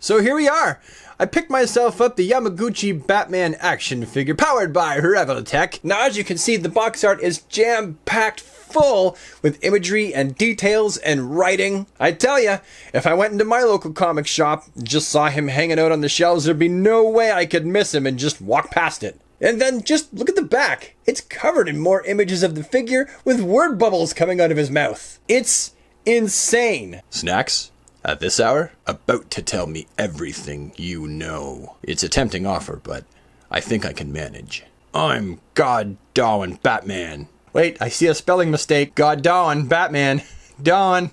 So here we are. I picked myself up the Yamaguchi Batman action figure powered by Revoltech. Now as you can see, the box art is jam-packed full with imagery and details and writing. I tell ya, if I went into my local comic shop and just saw him hanging out on the shelves, there'd be no way I could miss him and just walk past it. And then just look at the back. It's covered in more images of the figure with word bubbles coming out of his mouth. It's insane. Snacks? At this hour? About to tell me everything you know. It's a tempting offer, but I think I can manage. I'm God Darwin Batman. Wait, I see a spelling mistake. God Darwin Batman. Dawn.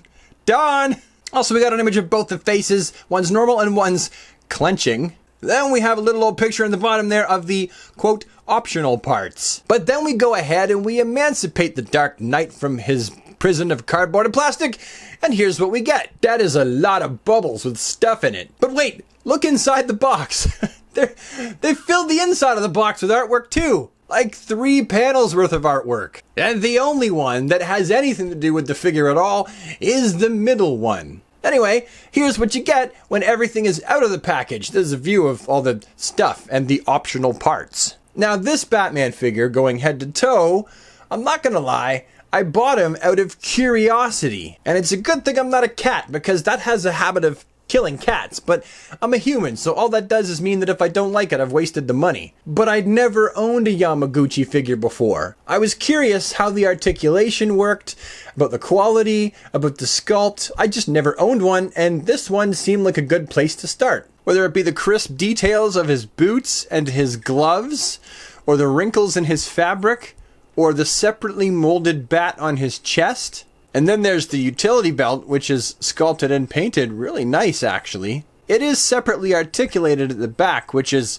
Also, we got an image of both the faces. One's normal and one's clenching. Then we have a little old picture in the bottom there of the, quote, optional parts. But then we go ahead and we emancipate the Dark Knight from his prison of cardboard and plastic, and here's what we get. That is a lot of bubbles with stuff in it. But wait, look inside the box. They filled the inside of the box with artwork too. Like 3 panels worth of artwork. And the only one that has anything to do with the figure at all is the middle one. Anyway, here's what you get when everything is out of the package. There's a view of all the stuff and the optional parts. Now this Batman figure, going head to toe, I'm not gonna lie, I bought him out of curiosity. And it's a good thing I'm not a cat, because that has a habit of killing cats. But I'm a human, so all that does is mean that if I don't like it, I've wasted the money. But I'd never owned a Yamaguchi figure before. I was curious how the articulation worked, about the quality, about the sculpt. I just never owned one, and this one seemed like a good place to start. Whether it be the crisp details of his boots and his gloves, or the wrinkles in his fabric, or the separately molded bat on his chest. And then there's the utility belt, which is sculpted and painted really nice, actually. It is separately articulated at the back, which is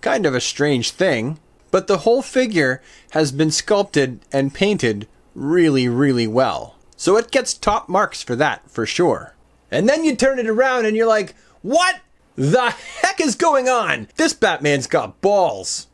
kind of a strange thing. But the whole figure has been sculpted and painted really, really well. So it gets top marks for that, for sure. And then you turn it around and you're like, what the heck is going on? This Batman's got balls.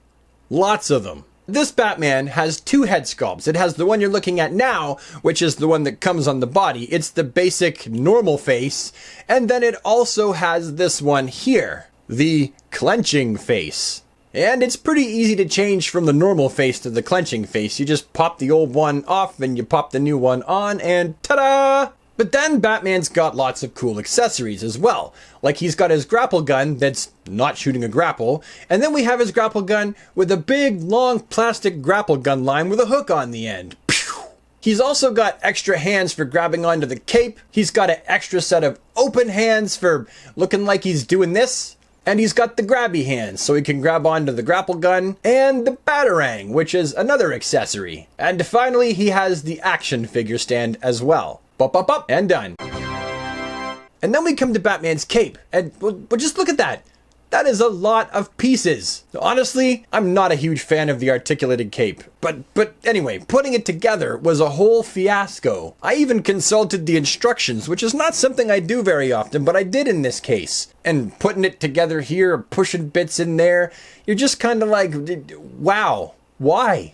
Lots of them. This Batman has 2 head sculpts. It has the one you're looking at now, which is the one that comes on the body. It's the basic normal face. And then it also has this one here, the clenching face. And it's pretty easy to change from the normal face to the clenching face. You just pop the old one off and you pop the new one on and ta-da! But then Batman's got lots of cool accessories as well. Like he's got his grapple gun that's not shooting a grapple. And then we have his grapple gun with a big, long plastic grapple gun line with a hook on the end. Pew! He's also got extra hands for grabbing onto the cape. He's got an extra set of open hands for looking like he's doing this. And he's got the grabby hands so he can grab onto the grapple gun. And the Batarang, which is another accessory. And finally, he has the action figure stand as well. Up, and done. And then we come to Batman's cape, and well, just look at that. That is a lot of pieces. Honestly, I'm not a huge fan of the articulated cape. But anyway, putting it together was a whole fiasco. I even consulted the instructions, which is not something I do very often, but I did in this case. And putting it together here, pushing bits in there, you're just kind of like, wow, why?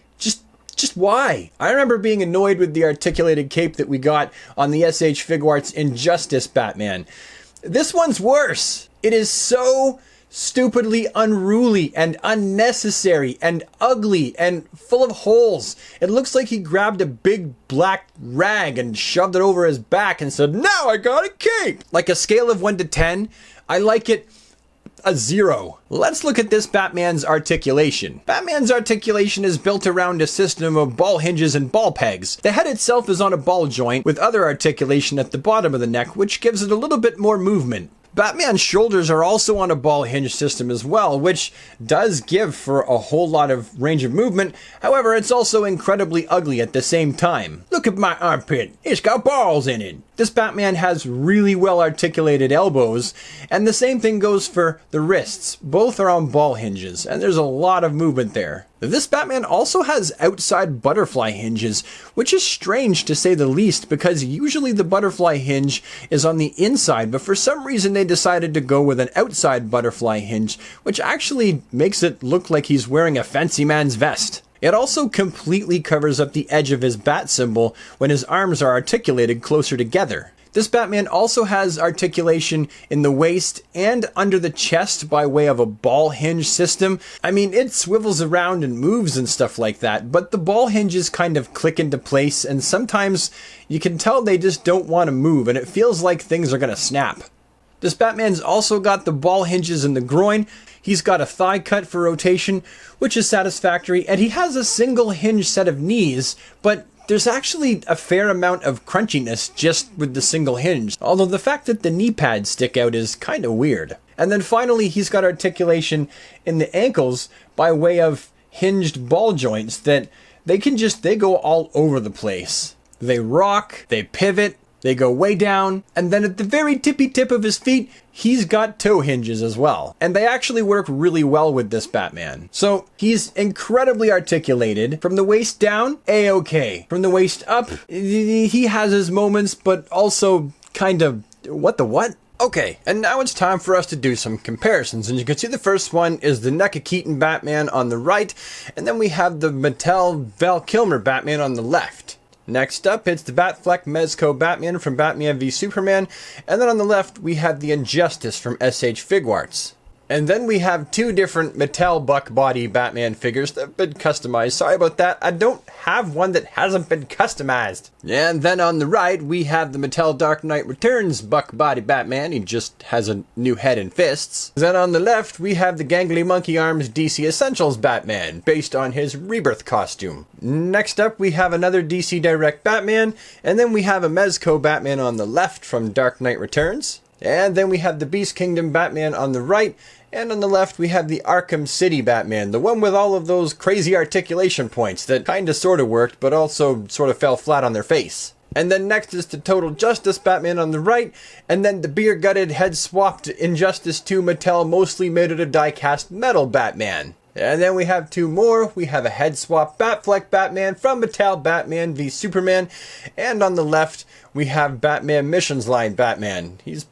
Just why? I remember being annoyed with the articulated cape that we got on the SH Figuarts Injustice Batman. This one's worse. It is so stupidly unruly and unnecessary and ugly and full of holes. It looks like he grabbed a big black rag and shoved it over his back and said, now I got a cape! Like a scale of 1 to 10, I like it a 0. Let's look at this Batman's articulation. Batman's articulation is built around a system of ball hinges and ball pegs. The head itself is on a ball joint with other articulation at the bottom of the neck, which gives it a little bit more movement. Batman's shoulders are also on a ball hinge system as well, which does give for a whole lot of range of movement. However, it's also incredibly ugly at the same time. Look at my armpit. It's got balls in it. This Batman has really well articulated elbows, and the same thing goes for the wrists. Both are on ball hinges, and there's a lot of movement there. This Batman also has outside butterfly hinges, which is strange to say the least, because usually the butterfly hinge is on the inside, but for some reason they decided to go with an outside butterfly hinge, which actually makes it look like he's wearing a fancy man's vest. It also completely covers up the edge of his bat symbol when his arms are articulated closer together. This Batman also has articulation in the waist and under the chest by way of a ball hinge system. I mean, it swivels around and moves and stuff like that, but the ball hinges kind of click into place, and sometimes you can tell they just don't want to move, and it feels like things are going to snap. This Batman's also got the ball hinges in the groin. He's got a thigh cut for rotation, which is satisfactory, and he has a single hinge set of knees, but there's actually a fair amount of crunchiness just with the single hinge, although the fact that the knee pads stick out is kind of weird. And then finally, he's got articulation in the ankles by way of hinged ball joints that they go all over the place. They rock, they pivot, they go way down, and then at the very tippy tip of his feet, he's got toe hinges as well. And they actually work really well with this Batman. So he's incredibly articulated. From the waist down, A-okay. From the waist up, he has his moments, but also kind of, what the what? Okay, and now it's time for us to do some comparisons, and you can see the first one is the NECA Keaton Batman on the right, and then we have the Mattel Val Kilmer Batman on the left. Next up, it's the Batfleck Mezco Batman from Batman v Superman, and then on the left we have the Injustice from SH Figuarts. And then we have two different Mattel Buck Body Batman figures that have been customized. Sorry about that, I don't have one that hasn't been customized. And then on the right, we have the Mattel Dark Knight Returns Buck Body Batman. He just has a new head and fists. Then on the left, we have the Gangly Monkey Arms DC Essentials Batman, based on his Rebirth costume. Next up, we have another DC Direct Batman, and then we have a Mezco Batman on the left from Dark Knight Returns. And then we have the Beast Kingdom Batman on the right, and on the left we have the Arkham City Batman, the one with all of those crazy articulation points that kinda sorta worked, but also sorta fell flat on their face. And then next is the Total Justice Batman on the right, and then the beer-gutted, head-swapped Injustice 2 Mattel mostly made out of die-cast metal Batman. And then we have two more. We have a head-swap Batfleck Batman from Mattel Batman v Superman, and on the left we have Batman Missions Line Batman. He's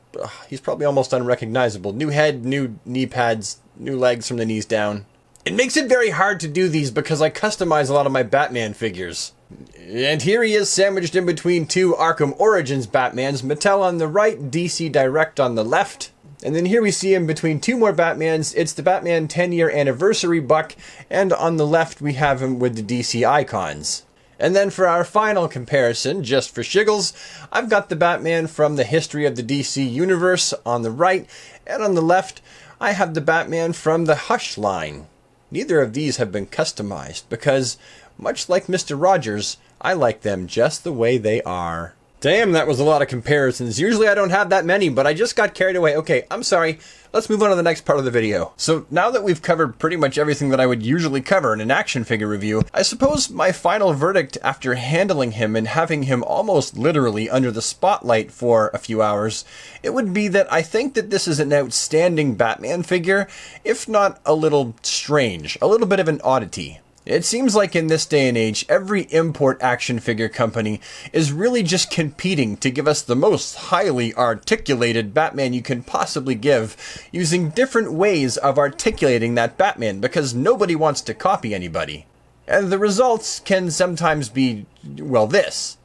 probably almost unrecognizable. New head, new knee pads, new legs from the knees down. It makes it very hard to do these because I customize a lot of my Batman figures. And here he is sandwiched in between two Arkham Origins Batmans, Mattel on the right, DC Direct on the left. And then here we see him between two more Batmans. It's the Batman 10-year anniversary buck, and on the left we have him with the DC icons. And then for our final comparison, just for shiggles, I've got the Batman from the History of the DC Universe on the right, and on the left I have the Batman from the Hush line. Neither of these have been customized because, much like Mr. Rogers, I like them just the way they are. Damn, that was a lot of comparisons. Usually I don't have that many, but I just got carried away. Okay, I'm sorry. Let's move on to the next part of the video. So now that we've covered pretty much everything that I would usually cover in an action figure review, I suppose my final verdict after handling him and having him almost literally under the spotlight for a few hours, it would be that I think that this is an outstanding Batman figure, if not a little strange, a little bit of an oddity. It seems like in this day and age, every import action figure company is really just competing to give us the most highly articulated Batman you can possibly give, using different ways of articulating that Batman, because nobody wants to copy anybody. And the results can sometimes be, well, this.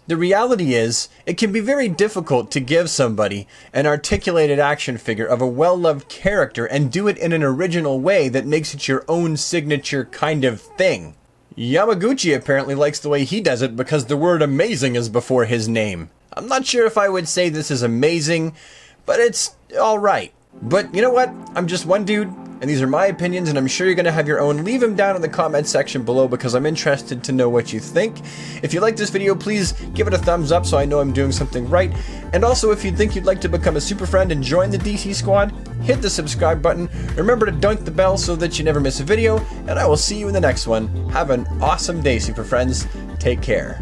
The reality is, it can be very difficult to give somebody an articulated action figure of a well-loved character and do it in an original way that makes it your own signature kind of thing. Yamaguchi apparently likes the way he does it because the word amazing is before his name. I'm not sure if I would say this is amazing, but it's alright. But you know what? I'm just one dude, and these are my opinions, and I'm sure you're going to have your own. Leave them down in the comment section below because I'm interested to know what you think. If you like this video, please give it a thumbs up so I know I'm doing something right. And also, if you think you'd like to become a super friend and join the DC squad, hit the subscribe button. Remember to dunk the bell so that you never miss a video, and I will see you in the next one. Have an awesome day, super friends. Take care.